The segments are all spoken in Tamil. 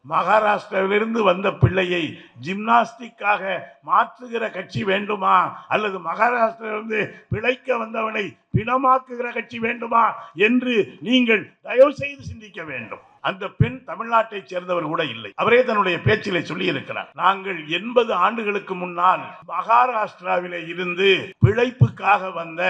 மகாராஷ்டிராவிலிருந்து வந்த பிள்ளையை ஜிம்னாஸ்டிக்காக மாற்றுகிற கட்சி வேண்டுமா, அல்லது மகாராஷ்டிராவிலிருந்து பிழைக்க வந்தவனை பிணமாக்குகிற கட்சி வேண்டுமா என்று நீங்கள் தயவு செய்து சிந்திக்க வேண்டும். அந்த பெண் தமிழ்நாட்டை சேர்ந்தவர் கூட இல்லை. அவரே தன்னுடைய பேச்சிலே சொல்லி இருக்கிறார், நாங்கள் 80 ஆண்டுகளுக்கு முன்னால் மகாராஷ்டிராவிலே இருந்து பிழைப்புக்காக வந்த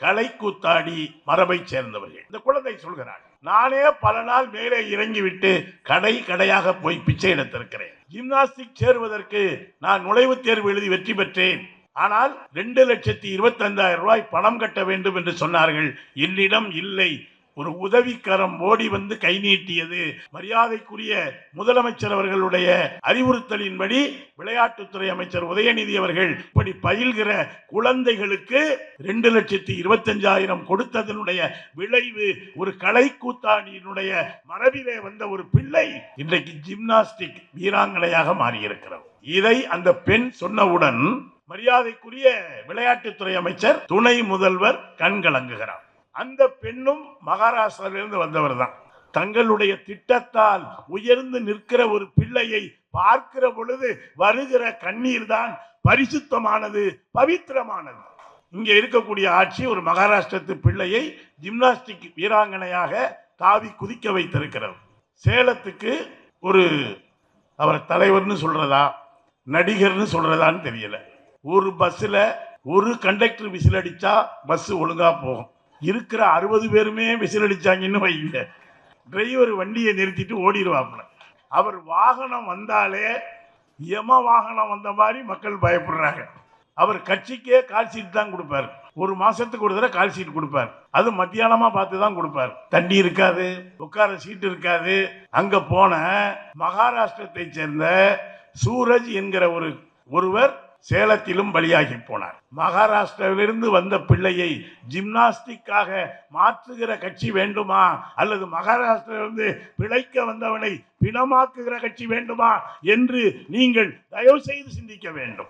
கலைக்கூத்தாடி மரபை சேர்ந்தவர்கள். இந்த குழந்தை சொல்கிறார், நானே பல நாள் மேலே இறங்கிவிட்டு கடையாக போய் பிச்சை எடுத்திருக்கிறேன். ஜிம்னாஸ்டிக் சேருவதற்கு நான் நுழைவுத் தேர்வு எழுதி வெற்றி பெற்றேன். ஆனால் 2,25,000 ரூபாய் பணம் கட்ட வேண்டும் என்று சொன்னார்கள். என்னிடம் இல்லை. ஒரு உதவிக்கரம் ஓடி வந்து கை நீட்டியது. மரியாதைக்குரிய முதலமைச்சர் அவர்களுடைய அறிவுறுத்தலின்படி விளையாட்டுத்துறை அமைச்சர் உதயநிதி அவர்கள் இப்படி பயில்கிற குழந்தைகளுக்கு 2,25,000 கொடுத்ததனுடைய விளைவு ஒரு கலைக்கூத்தாடியினுடைய மரபிலே வந்த ஒரு பிள்ளை இன்றைக்கு ஜிம்னாஸ்டிக் வீராங்கனையாக மாறியிருக்கிறது. இதை அந்த பெண் சொன்னவுடன் மரியாதைக்குரிய விளையாட்டுத்துறை அமைச்சர் துணை முதல்வர் கண்கலங்குகிறார். அந்த பெண்ணும் மகாராஷ்டிராவிலிருந்து வந்தவர் தான். தங்களுடைய திட்டத்தால் உயர்ந்து நிற்கிற ஒரு பிள்ளையை பார்க்கிற பொழுது வருகிற கண்ணீர் தான் பரிசுத்தமானது, பவித்திரமானது. இங்க இருக்கக்கூடிய ஆட்சி ஒரு மகாராஷ்டிரத்து பிள்ளையை ஜிம்னாஸ்டிக் வீராங்கனையாக தாவி குதிக்க வைத்திருக்கிறது. சேலத்துக்கு ஒரு அவர் தலைவர்னு சொல்றதா நடிகர்னு சொல்றதான்னு தெரியல. ஒரு பஸ்ல ஒரு கண்டக்டர் விசில் அடிச்சா பஸ் ஒழுங்கா போகும். இருக்கிற 60 பேருமே விசில் அடிச்சாங்கன்னு வைங்க, டிரைவர் வண்டியை நிறுத்திட்டு ஓடிடுவாப்புல. அவர் வாகனம் வந்தாலே யம வாகனம் வந்த மாதிரி மக்கள் பயப்படுறாங்க. அவர் கட்சிக்கே கால் சீட் தான் கொடுப்பார். ஒரு மாசத்துக்கு ஒரு தடவை கால் சீட் கொடுப்பார். அது மத்தியானமா பார்த்து தான் கொடுப்பார். தண்ணி இருக்காது, உட்கார சீட் இருக்காது. அங்க போன மகாராஷ்டிரத்தை சேர்ந்த சூரஜ் என்கிற ஒருவர் சேலத்திலும் பலியாகி போனார். மகாராஷ்டிராவிலிருந்து வந்த பிள்ளையை ஜிம்னாஸ்டிக்காக மாற்றுகிற கட்சி வேண்டுமா, அல்லது மகாராஷ்டிராவிலிருந்து பிழைக்க வந்தவனை பிணமாக்குகிற கட்சி வேண்டுமா என்று நீங்கள் தயவு செய்து சிந்திக்க வேண்டும்.